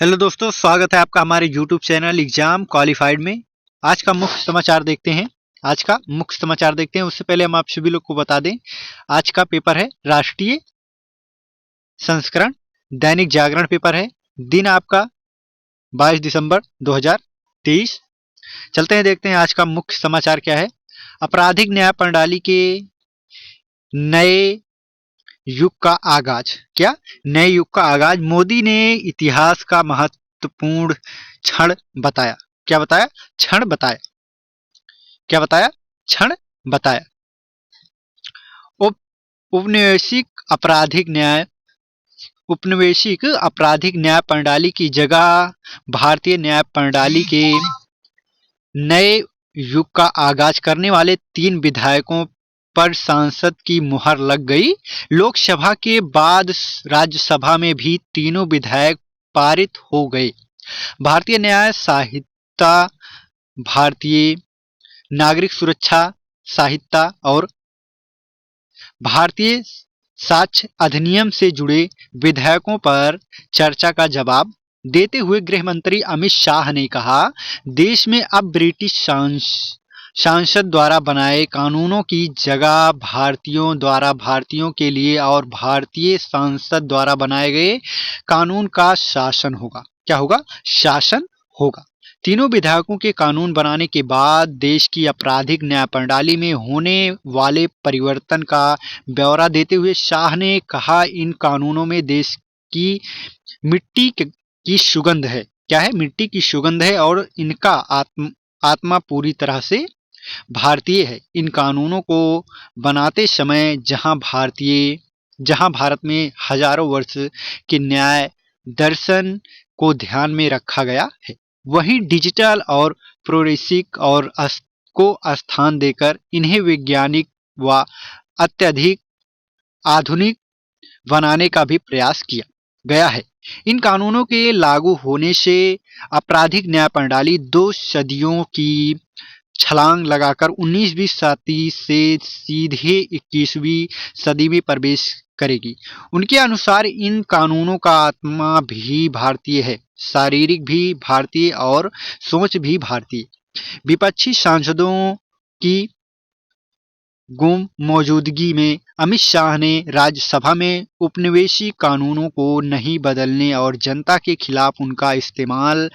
Hello दोस्तों, स्वागत है आपका हमारे यूट्यूब चैनल एग्जाम क्वालिफाइड में। आज का मुख्य समाचार देखते हैं। उससे पहले हम आप सभी लोग को बता दें, आज का पेपर है राष्ट्रीय संस्करण, दैनिक जागरण पेपर है। दिन आपका 22 दिसंबर 2023। चलते हैं, देखते हैं आज का मुख्य समाचार क्या है। आपराधिक न्याय प्रणाली के नए युग का आगाज। क्या? नए युग का आगाज। मोदी ने इतिहास का महत्वपूर्ण क्षण बताया। क्या बताया? क्षण बताया। क्या बताया? क्षण बताया। उप उपनिवेशिक आपराधिक न्याय प्रणाली की जगह भारतीय न्याय प्रणाली के नए युग का आगाज करने वाले 3 विधायकों पर संसद की मुहर लग गई। लोकसभा के बाद राज्यसभा में भी तीनों विधेयक पारित हो गए। भारतीय न्याय संहिता, भारतीय नागरिक सुरक्षा संहिता और भारतीय साक्ष्य अधिनियम से जुड़े विधेयकों पर चर्चा का जवाब देते हुए गृह मंत्री अमित शाह ने कहा, देश में अब ब्रिटिश सांसद द्वारा बनाए कानूनों की जगह भारतीयों द्वारा भारतीयों के लिए और भारतीय संसद द्वारा बनाए गए कानून का शासन होगा। क्या होगा? शासन होगा। तीनों विधायकों के कानून बनाने के बाद देश की आपराधिक न्याय प्रणाली में होने वाले परिवर्तन का ब्यौरा देते हुए शाह ने कहा, इन कानूनों में देश की मिट्टी की सुगंध है। क्या है? मिट्टी की सुगंध है और इनका आत्मा पूरी तरह से भारतीय है। इन कानूनों को बनाते समय जहां भारत में हजारों वर्ष के न्याय दर्शन को ध्यान में रखा गया है, वहीं डिजिटल और प्रोग्रेसिव और को स्थान देकर इन्हें वैज्ञानिक व अत्यधिक आधुनिक बनाने का भी प्रयास किया गया है। इन कानूनों के लागू होने से आपराधिक न्याय प्रणाली 2 सदियों की छलांग लगाकर 19वीं सदी से सीधे 21वीं सदी में प्रवेश करेगी। उनके अनुसार इन कानूनों का आत्मा भी भारतीय है, शारीरिक भी भारतीय और सोच भी भारतीय। विपक्षी सांसदों की गुम मौजूदगी में अमित शाह ने राज्यसभा में उपनिवेशी कानूनों को नहीं बदलने और जनता के खिलाफ उनका इस्तेमाल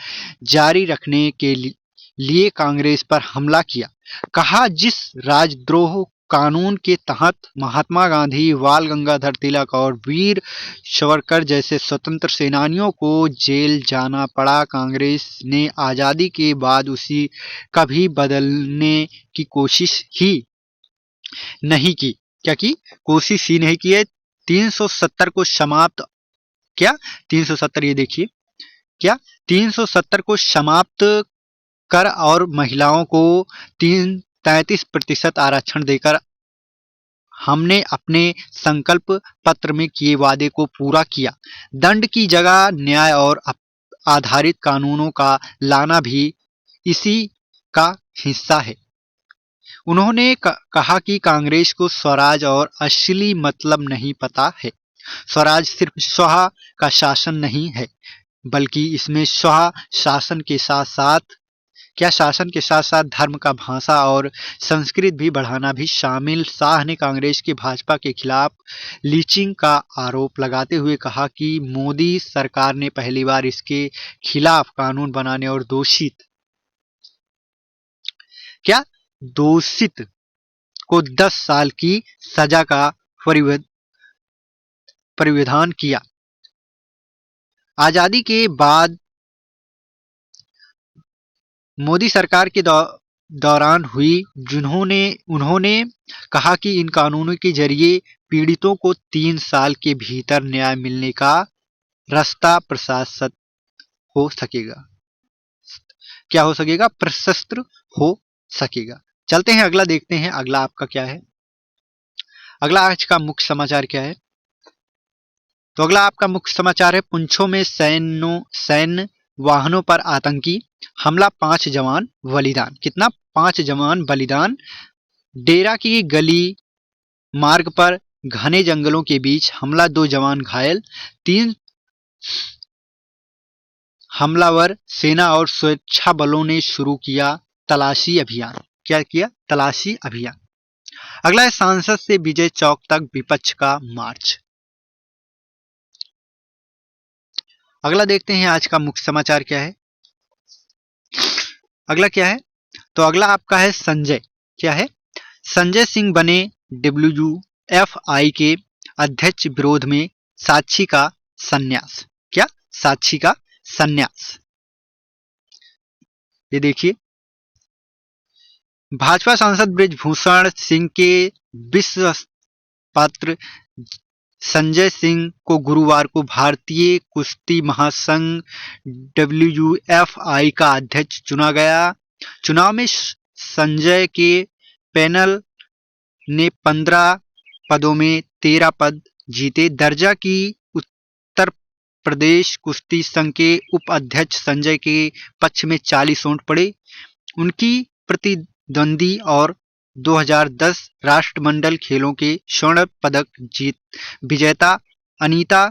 जारी रखने के लिए कांग्रेस पर हमला किया। कहा, जिस राजद्रोह कानून के तहत महात्मा गांधी, बाल गंगाधर तिलक और वीर सावरकर जैसे स्वतंत्र सेनानियों को जेल जाना पड़ा, कांग्रेस ने आजादी के बाद उसी कभी बदलने की कोशिश ही नहीं की। क्या की? कोशिश ही नहीं की है। 370 को समाप्त, क्या 370, ये देखिए, क्या 370 को समाप्त कर और महिलाओं को 33% आरक्षण देकर हमने अपने संकल्प पत्र में किए वादे को पूरा किया। दंड की जगह न्याय और आधारित कानूनों का लाना भी इसी का हिस्सा है। उन्होंने कहा कि कांग्रेस को स्वराज और असली मतलब नहीं पता है। स्वराज सिर्फ स्व का शासन नहीं है, बल्कि इसमें स्व शासन के साथ साथ शासन के साथ साथ धर्म का, भाषा और संस्कृत भी बढ़ाना भी शामिल। शाह ने कांग्रेस के भाजपा के खिलाफ लीचिंग का आरोप लगाते हुए कहा कि मोदी सरकार ने पहली बार इसके खिलाफ कानून बनाने और दोषित को 10 साल की सजा का प्राविधान किया। आजादी के बाद मोदी सरकार के दौरान हुई, उन्होंने कहा कि इन कानूनों के जरिए पीड़ितों को 3 साल के भीतर न्याय मिलने का रास्ता प्रशस्त हो सकेगा। क्या हो सकेगा? प्रशस्त हो सकेगा। चलते हैं, अगला देखते हैं। अगला आपका क्या है? अगला आज का मुख्य समाचार क्या है? तो अगला आपका मुख्य समाचार है, पुंछों में सैन्य वाहनों पर आतंकी हमला, 5 जवान बलिदान। कितना? 5 जवान बलिदान। डेरा की गली मार्ग पर घने जंगलों के बीच हमला, 2 जवान घायल। हमलावर सेना और सुरक्षा बलों ने शुरू किया तलाशी अभियान। क्या किया? तलाशी अभियान। अगला है सांसद से विजय चौक तक विपक्ष का मार्च। अगला देखते हैं आज का मुख्य समाचार क्या है। अगला क्या है? तो अगला आपका है संजय। क्या है? संजय सिंह बने WFI के अध्यक्ष, विरोध में साक्षी का संन्यास। क्या? साक्षी का संन्यास। ये देखिए, भाजपा सांसद बृजभूषण सिंह के विश्वास पात्र संजय सिंह को गुरुवार को भारतीय कुश्ती महासंघ WFI का अध्यक्ष चुना गया। चुनाव में संजय के पैनल ने 15 पदों में 13 पद जीते। दर्जा की उत्तर प्रदेश कुश्ती संघ के उप अध्यक्ष संजय के पक्ष में 40 वोट पड़े। उनकी प्रतिद्वंदी और 2010 राष्ट्रमंडल खेलों के स्वर्ण पदक विजेता अनीता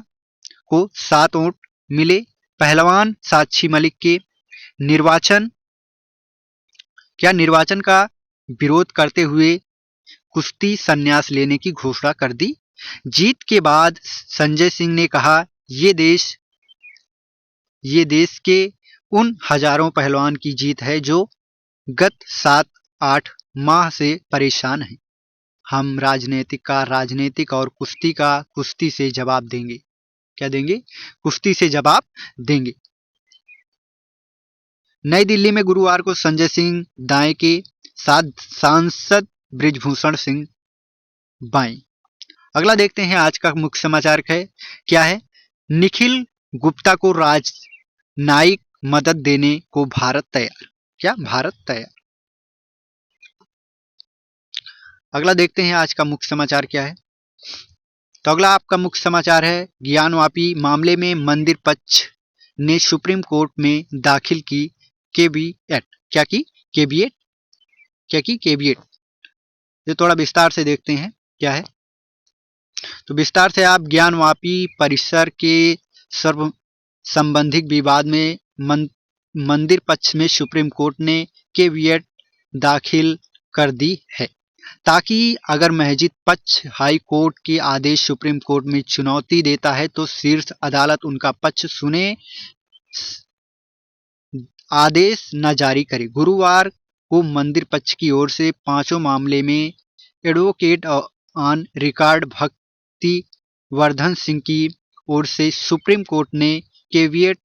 को 7 वोट मिले। पहलवान साक्षी मलिक के निर्वाचन का विरोध करते हुए कुश्ती संन्यास लेने की घोषणा कर दी। जीत के बाद संजय सिंह ने कहा, ये देश के उन हजारों पहलवान की जीत है जो गत 7-8 माह से परेशान हैं। हम राजनीतिक और कुश्ती का कुश्ती से जवाब देंगे। क्या देंगे? कुश्ती से जवाब देंगे। नई दिल्ली में गुरुवार को संजय सिंह दाएं के साथ सांसद बृजभूषण सिंह बाएं। अगला देखते हैं आज का मुख्य समाचार है। क्या है? निखिल गुप्ता को राजनयिक मदद देने को भारत तैयार। क्या? भारत तैयार। अगला देखते हैं आज का मुख्य समाचार क्या है। तो अगला आपका मुख्य समाचार है, ज्ञानवापी मामले में मंदिर पक्ष ने सुप्रीम कोर्ट में दाखिल की केवीएट। क्या की? केवीएट। क्या की? केवीएट। ये थोड़ा विस्तार से देखते हैं क्या है। तो विस्तार से आप ज्ञानवापी परिसर के सर्व संबंधित विवाद में मंदिर पक्ष में सुप्रीम कोर्ट ने केवीएट दाखिल कर दी है, ताकि अगर मस्जिद पक्ष हाई कोर्ट के आदेश सुप्रीम कोर्ट में चुनौती देता है तो शीर्ष अदालत उनका पक्ष सुने, आदेश न जारी करे। गुरुवार को मंदिर पक्ष की ओर से पांचों मामले में एडवोकेट ऑन रिकॉर्ड भक्ति वर्धन सिंह की ओर से सुप्रीम कोर्ट ने केवीएट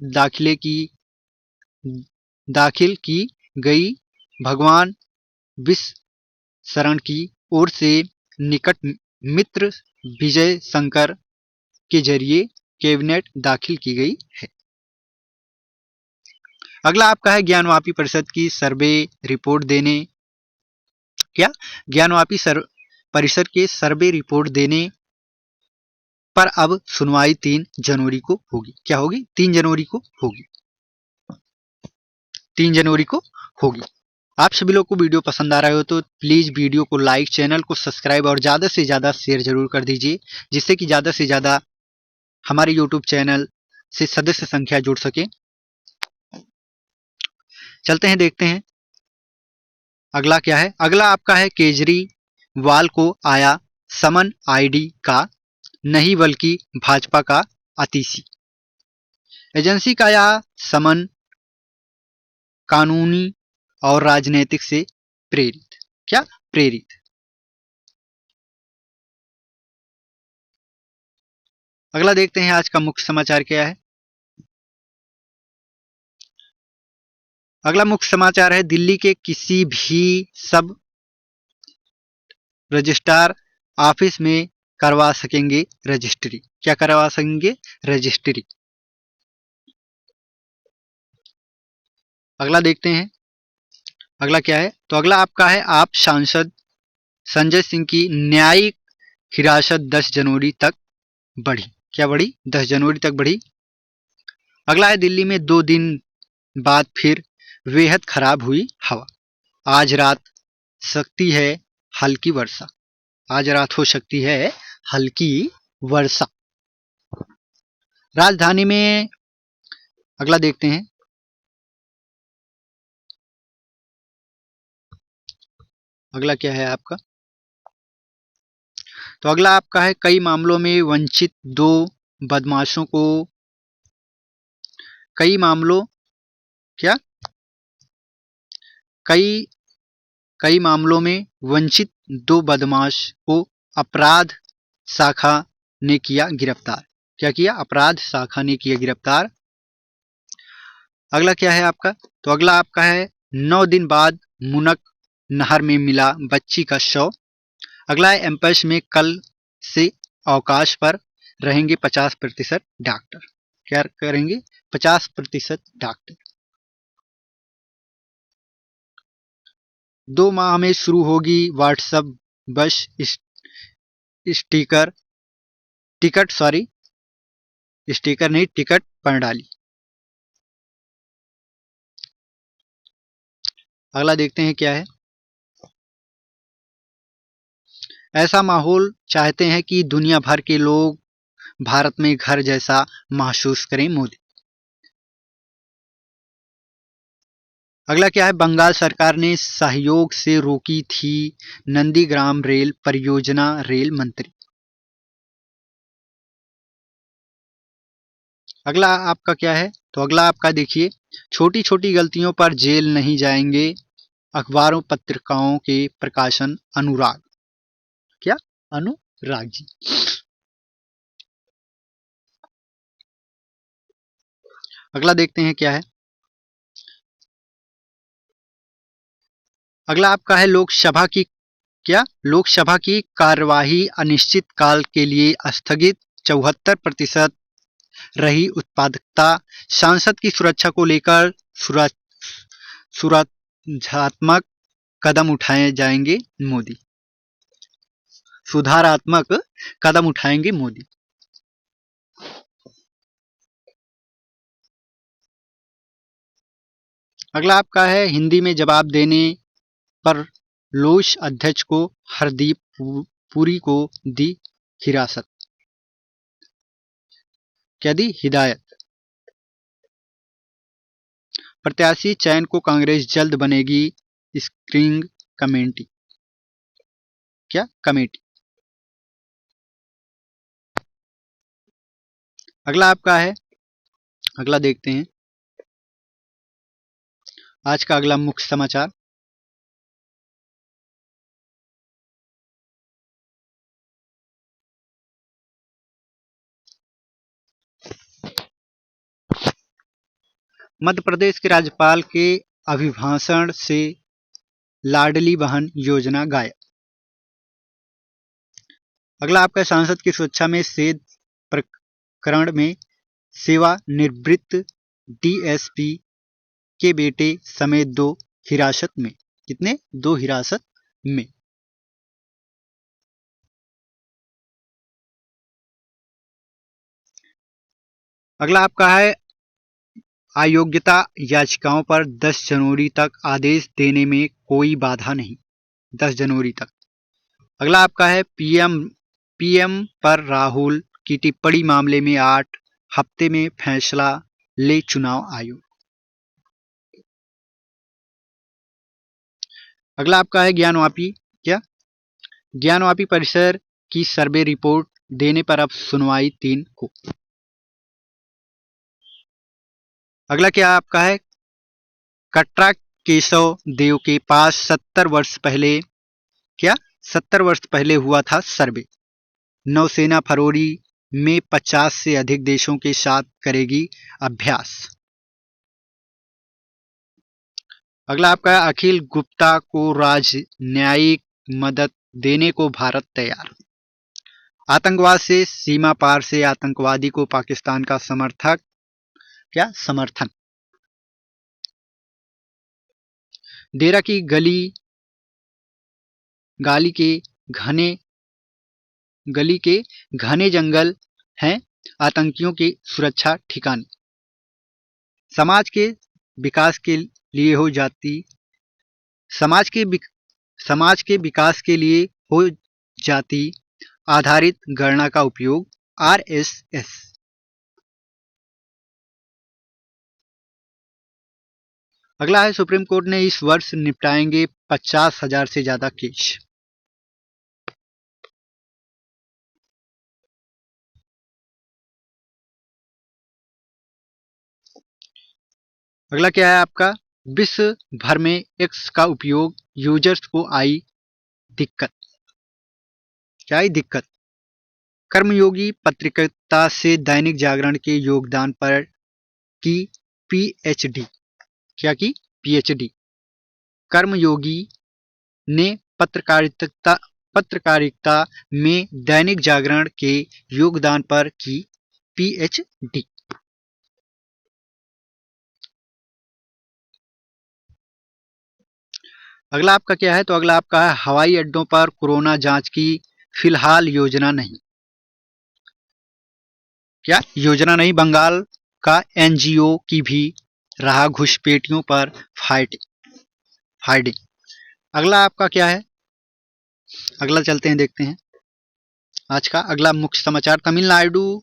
दाखिल की गई। भगवान विश्व शरण की ओर से निकट मित्र विजय शंकर के जरिए कैबिनेट दाखिल की गई है। अगला आपका है ज्ञानवापी परिषद की सर्वे रिपोर्ट देने। क्या? ज्ञानवापी परिषद के सर्वे रिपोर्ट देने पर अब सुनवाई 3 जनवरी को होगी। क्या होगी? 3 जनवरी को होगी। 3 जनवरी को होगी। आप सभी लोग को वीडियो पसंद आ रहा हो तो प्लीज वीडियो को लाइक, चैनल को सब्सक्राइब और ज्यादा से ज्यादा शेयर जरूर कर दीजिए, जिससे कि ज्यादा से ज्यादा हमारे यूट्यूब चैनल से सदस्य संख्या जुड़ सके। चलते हैं, देखते हैं अगला क्या है। अगला आपका है केजरीवाल को आया समन आईडी का, नहीं बल्कि भाजपा का आतिशी। एजेंसी का यह समन कानूनी और राजनीतिक से प्रेरित। क्या? प्रेरित। अगला देखते हैं आज का मुख्य समाचार क्या है। अगला मुख्य समाचार है, दिल्ली के किसी भी सब रजिस्ट्रार ऑफिस में करवा सकेंगे रजिस्ट्री। क्या करवा सकेंगे? रजिस्ट्री। अगला देखते हैं अगला क्या है। तो अगला आपका है, आप सांसद संजय सिंह की न्यायिक हिरासत 10 जनवरी तक बढ़ी। क्या बढ़ी? 10 जनवरी तक बढ़ी। अगला है, दिल्ली में 2 दिन बाद फिर बेहद खराब हुई हवा। आज रात सकती है हल्की वर्षा। आज रात हो सकती है हल्की वर्षा। राजधानी में अगला देखते हैं, अगला क्या है आपका? तो अगला आपका है कई मामलों में वंचित दो बदमाशों को कई मामलों क्या कई कई मामलों में वंचित दो बदमाश को अपराध शाखा ने किया गिरफ्तार। क्या किया? अपराध शाखा ने किया गिरफ्तार। अगला क्या है आपका? तो अगला आपका है 9 दिन बाद मुनक नहर में मिला बच्ची का शव। अगला है एम्पस में कल से अवकाश पर रहेंगे 50% डॉक्टर। क्या करेंगे? 50% डॉक्टर। 2 माह में शुरू होगी व्हाट्सएप बस स्टिकर टिकट सॉरी स्टिकर नहीं टिकट प्रणाली। अगला देखते हैं क्या है। ऐसा माहौल चाहते हैं कि दुनिया भर के लोग भारत में घर जैसा महसूस करें मोदी। अगला क्या है? बंगाल सरकार ने सहयोग से रोकी थी नंदीग्राम रेल परियोजना। रेल मंत्री। अगला आपका क्या है? तो अगला आपका देखिए, छोटी छोटी गलतियों पर जेल नहीं जाएंगे अखबारों पत्रिकाओं के प्रकाशन अनुराग। क्या? अनुराग जी। अगला देखते हैं क्या है। अगला आपका है लोकसभा की कार्यवाही अनिश्चित काल के लिए स्थगित। 74% रही उत्पादकता। सांसद की सुरक्षा को लेकर सुरक्षात्मक कदम उठाए जाएंगे मोदी। सुधारात्मक कदम उठाएंगे मोदी। अगला आपका है हिंदी में जवाब देने पर लोस अध्यक्ष को हरदीप पुरी को दी हिरासत। क्या दी? हिदायत। प्रत्याशी चयन को कांग्रेस जल्द बनेगी स्क्रीनिंग कमेटी। क्या? कमेटी। अगला आपका है। अगला देखते हैं आज का अगला मुख्य समाचार। मध्य प्रदेश के राज्यपाल के अभिभाषण से लाडली बहन योजना गायब। अगला आपका सांसद की सुरक्षा में सेध प्रकरण में सेवानिवृत्त डीएसपी के बेटे समेत 2 हिरासत में। कितने? 2 हिरासत में। अगला आपका है अयोग्यता याचिकाओं पर 10 जनवरी तक आदेश देने में कोई बाधा नहीं। 10 जनवरी तक। अगला आपका है पीएम पर राहुल की टिप्पणी मामले में 8 हफ्ते में फैसला ले चुनाव आयोग। अगला आपका है ज्ञानवापी। क्या? ज्ञानवापी परिसर की सर्वे रिपोर्ट देने पर अब सुनवाई 3 को। अगला क्या आपका है? कटरा केशव देव के पास 70 वर्ष पहले। क्या? 70 वर्ष पहले हुआ था सर्वे। नौसेना फरवरी में 50 से अधिक देशों के साथ करेगी अभ्यास। अगला आपका है अखिल गुप्ता को राजनयिक मदद देने को भारत तैयार। आतंकवाद से सीमा पार से आतंकवादी को पाकिस्तान का समर्थन। डेरा की गाली के घने गली के घने जंगल हैं आतंकियों की सुरक्षा ठिकाने। समाज के विकास के लिए हो जाती समाज के विकास के लिए हो जाति आधारित गणना का उपयोग। आरएसएस। अगला है सुप्रीम कोर्ट ने इस वर्ष निपटाएंगे 50,000 से ज्यादा केस। अगला क्या है आपका, विश्व भर में एक्स का उपयोग यूजर्स को आई दिक्कत। क्या आई दिक्कत? कर्मयोगी पत्रकारिता से दैनिक जागरण के योगदान पर की पीएचडी। क्या की? पीएचडी। कर्मयोगी ने पत्रकारिता में दैनिक जागरण के योगदान पर की पीएचडी। अगला आपका क्या है, तो अगला आपका है हवाई अड्डों पर कोरोना जांच की फिलहाल योजना नहीं। क्या योजना नहीं? बंगाल का एनजीओ की भी रहा घुसपैठियों पर फाइटिंग। अगला आपका क्या है, अगला चलते हैं देखते हैं आज का अगला मुख्य समाचार। तमिलनाडु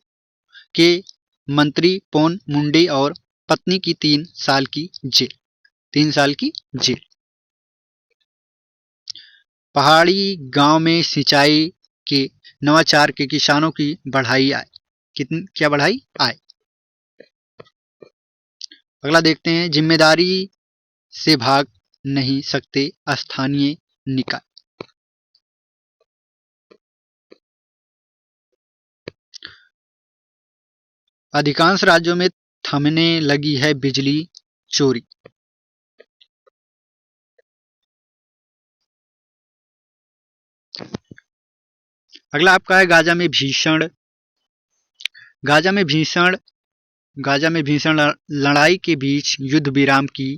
के मंत्री पोन मुंडे और पत्नी की 3 साल की जेल। 3 साल की जेल। पहाड़ी गांव में सिंचाई के नवाचार के किसानों की बढ़ाई आय। कितनी क्या बढ़ाई आय? अगला देखते हैं, जिम्मेदारी से भाग नहीं सकते स्थानीय निकाय। अधिकांश राज्यों में थमने लगी है बिजली चोरी। अगला आपका है गाजा में भीषण लड़ाई के बीच युद्ध विराम की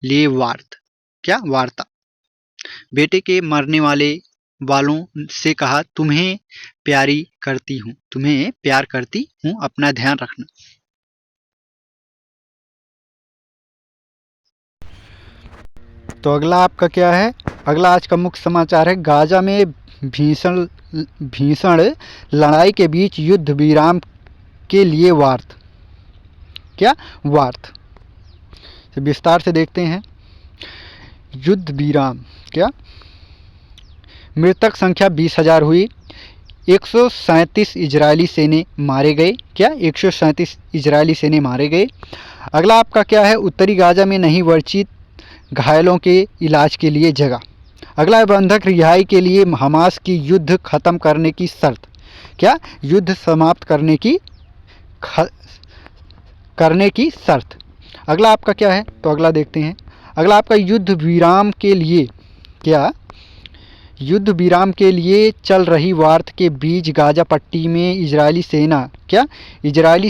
लिए वार्ता। बेटे के मरने वालों से कहा, तुम्हें प्यार करती हूँ, अपना ध्यान रखना। तो अगला आपका क्या है, अगला आज का मुख्य समाचार है, गाजा में भीषण लड़ाई के बीच युद्ध विराम के लिए वार्ता। विस्तार से देखते हैं। युद्ध विराम क्या, मृतक संख्या 20,000 हुई। 137 इजरायली सैनिक मारे गए। क्या 137 इजरायली सैनिक मारे गए। अगला आपका क्या है, उत्तरी गाजा में नहीं वर्चित घायलों के इलाज के लिए जगह। अगला बंधक रिहाई के लिए हमास की युद्ध खत्म करने की शर्त। क्या युद्ध समाप्त करने की शर्त। अगला आपका क्या है, तो अगला देखते हैं। अगला आपका युद्ध विराम के लिए चल रही वार्ता के बीच गाजा पट्टी में इजरायली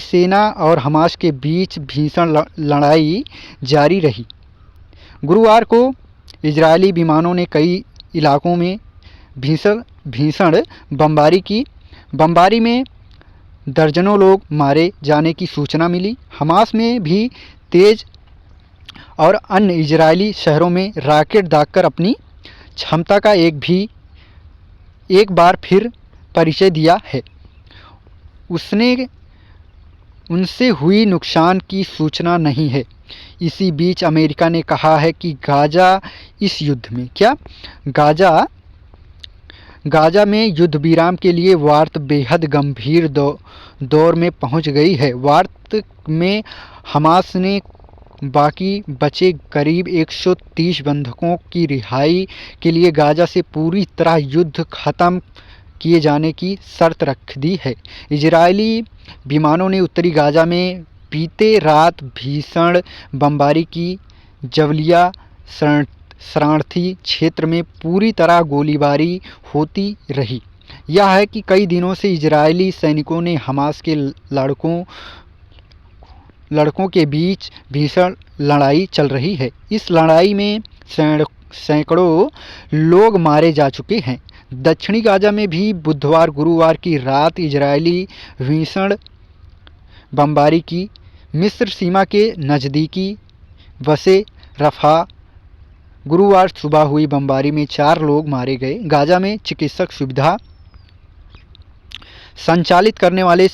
सेना और हमास के बीच भीषण लड़ाई जारी रही। गुरुवार को इजरायली विमानों ने कई इलाकों में भीषण बमबारी में दर्जनों लोग मारे जाने की सूचना मिली। हमास में भी तेज और अन्य इजरायली शहरों में रॉकेट दागकर अपनी क्षमता का एक बार फिर परिचय दिया है। उनसे हुई नुकसान की सूचना नहीं है। इसी बीच अमेरिका ने कहा है कि गाजा में युद्ध विराम के लिए वार्ता बेहद गंभीर दौर में पहुंच गई है। वार्ता में हमास ने बाकी बचे करीब 130 बंधकों की रिहाई के लिए गाजा से पूरी तरह युद्ध खत्म किए जाने की शर्त रख दी है। इजरायली विमानों ने उत्तरी गाजा में बीते रात भीषण बमबारी की। जबलिया शरणार्थी क्षेत्र में पूरी तरह गोलीबारी होती रही। यह है कि कई दिनों से इजरायली सैनिकों ने हमास के लड़कों के बीच भीषण लड़ाई चल रही है। इस लड़ाई में सैकड़ों लोग मारे जा चुके हैं। दक्षिणी गाजा में भी गुरुवार की रात इजरायली भीषण बमबारी की। मिस्र सीमा के नज़दीकी बसे रफा गुरुवार सुबह हुई बमबारी में 4 लोग मारे गए। गाजा में चिकित्सक सुविधा संचालित करने वाले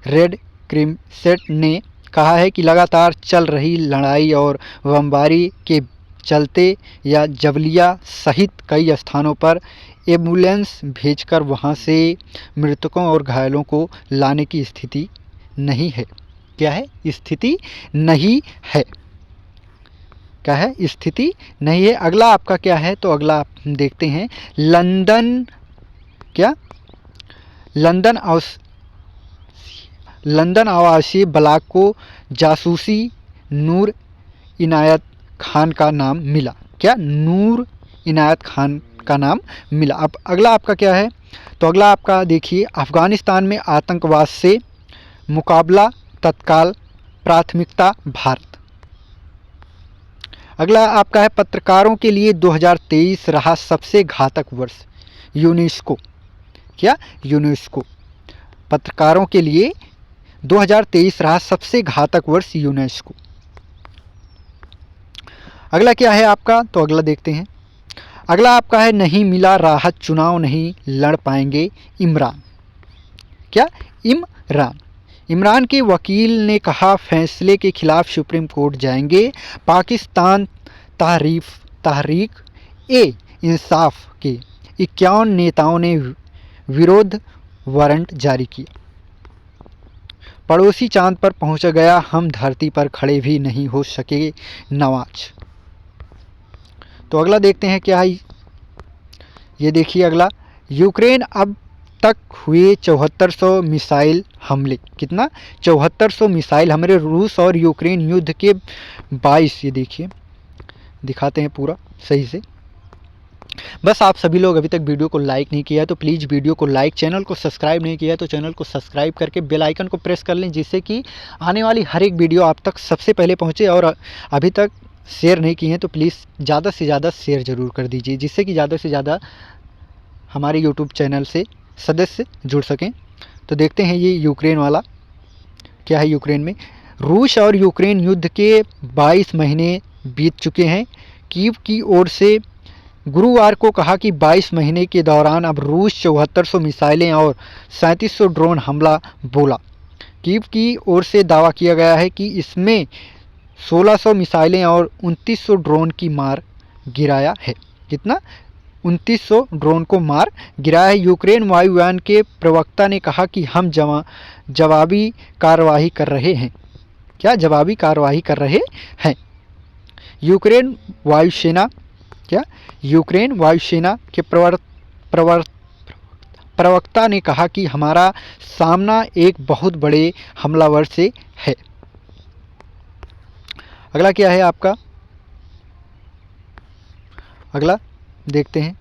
रेड क्रिसेंट ने कहा है कि लगातार चल रही लड़ाई और बमबारी के चलते या जबलिया सहित कई स्थानों पर एम्बुलेंस भेजकर वहां से मृतकों और घायलों को लाने की स्थिति नहीं है। क्या है? स्थिति नहीं है। क्या है? स्थिति नहीं है। अगला आपका क्या है? तो अगला आप देखते हैं लंदन। क्या? लंदन आवासीय ब्लॉक को जासूसी नूर इनायत खान का नाम मिला। क्या? नूर इनायत खान का नाम मिला। अब अगला आपका क्या है? तो अगला आपका देखिए अफगानिस्तान में आतंकवाद से मुकाबला तत्काल प्राथमिकता भारत। अगला आपका है पत्रकारों के लिए 2023 रहा सबसे घातक वर्ष यूनेस्को। क्या? यूनेस्को। पत्रकारों के लिए 2023 रहा सबसे घातक वर्ष यूनेस्को। अगला क्या है आपका? तो अगला देखते हैं। अगला आपका है नहीं मिला राहत, चुनाव नहीं लड़ पाएंगे इमरान। क्या? इमरान के वकील ने कहा फैसले के खिलाफ सुप्रीम कोर्ट जाएंगे। पाकिस्तान तहरीक ए इंसाफ के 51 नेताओं ने विरोध वारंट जारी किया। पड़ोसी चांद पर पहुंच गया, हम धरती पर खड़े भी नहीं हो सके नवाज। तो अगला देखते हैं क्या है। ये देखिए अगला, यूक्रेन अब तक हुए 7400 मिसाइल हमले। कितना? 7400 मिसाइल हमले रूस और यूक्रेन युद्ध के 22। ये देखिए दिखाते हैं पूरा सही से। बस आप सभी लोग अभी तक वीडियो को लाइक नहीं किया है तो प्लीज़ वीडियो को लाइक, चैनल को सब्सक्राइब नहीं किया है तो चैनल को सब्सक्राइब करके बेल आइकन को प्रेस कर लें, जिससे कि आने वाली हर एक वीडियो आप तक सबसे पहले पहुंचे। और अभी तक शेयर नहीं किए हैं तो प्लीज़ ज़्यादा से ज़्यादा शेयर ज़रूर कर दीजिए, जिससे कि ज़्यादा से ज़्यादा हमारे यूट्यूब चैनल से सदस्य जुड़ सकें। तो देखते हैं ये यूक्रेन वाला क्या है। यूक्रेन में रूस और यूक्रेन युद्ध के 22 महीने बीत चुके हैं। कीव की ओर से गुरुवार को कहा कि 22 महीने के दौरान अब रूस 7400 मिसाइलें और 3700 ड्रोन हमला बोला। कीव की ओर से दावा किया गया है कि इसमें 1600 मिसाइलें और 2900 ड्रोन की मार गिराया है। कितना? 2900 ड्रोन को मार गिराया है। यूक्रेन वायुयान के प्रवक्ता ने कहा कि हम जवाबी कार्रवाई कर रहे हैं। क्या? जवाबी कार्रवाई कर रहे हैं। यूक्रेन वायुसेना के प्रवक्ता ने कहा कि हमारा सामना एक बहुत बड़े हमलावर से है। अगला क्या है आपका? अगला देखते हैं।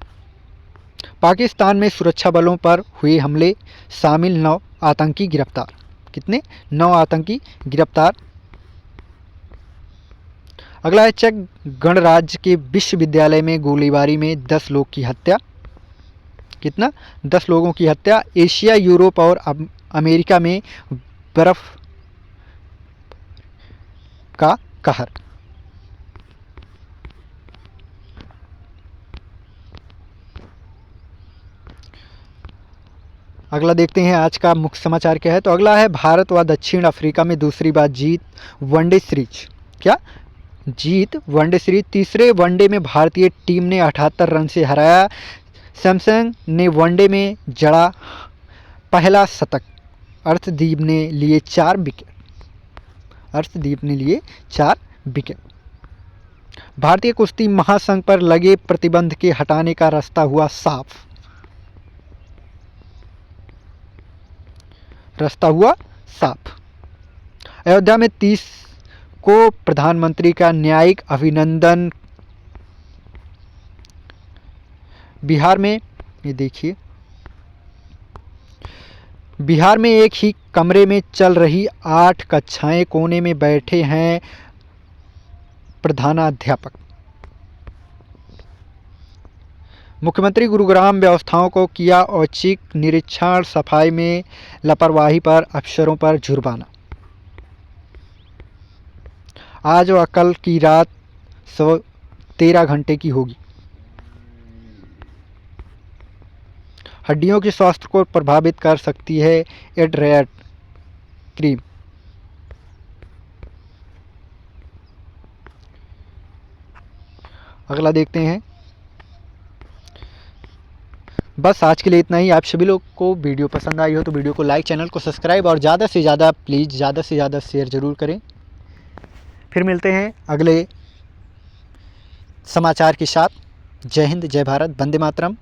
पाकिस्तान में सुरक्षा बलों पर हुए हमले शामिल 9 आतंकी गिरफ्तार। कितने? 9 आतंकी गिरफ्तार। अगला है चेक गणराज्य के विश्वविद्यालय में गोलीबारी में 10 लोग की हत्या। कितना? 10 लोगों की हत्या। एशिया, यूरोप और अमेरिका में बर्फ का कहर। अगला देखते हैं आज का मुख्य समाचार क्या है। तो अगला है भारत व दक्षिण अफ्रीका में दूसरी बार जीत वनडे सीरीज। क्या? जीत वनडे सीरीज। तीसरे वनडे में भारतीय टीम ने 78 रन से हराया। सैमसंग ने वनडे में जड़ा पहला शतक। अर्शदीप ने लिए 4 विकेट। भारतीय कुश्ती महासंघ पर लगे प्रतिबंध के हटाने का रास्ता हुआ साफ। अयोध्या में 30 को प्रधानमंत्री का न्यायिक अभिनंदन। बिहार में ये देखिए, बिहार में एक ही कमरे में चल रही 8 कक्षाएं, कोने में बैठे हैं प्रधानाध्यापक। मुख्यमंत्री गुरुग्राम व्यवस्थाओं को किया औचक निरीक्षण, सफाई में लापरवाही पर अफसरों पर जुर्माना। आज व कल की रात 13 घंटे की होगी। हड्डियों के स्वास्थ्य को प्रभावित कर सकती है एडरेट क्रीम। अगला देखते हैं। बस आज के लिए इतना ही। आप सभी लोग को वीडियो पसंद आई हो तो वीडियो को लाइक, चैनल को सब्सक्राइब और ज़्यादा से ज़्यादा प्लीज़ ज़्यादा से ज़्यादा शेयर ज़रूर करें। फिर मिलते हैं अगले समाचार के साथ। जय हिंद, जय भारत, वंदे मातरम।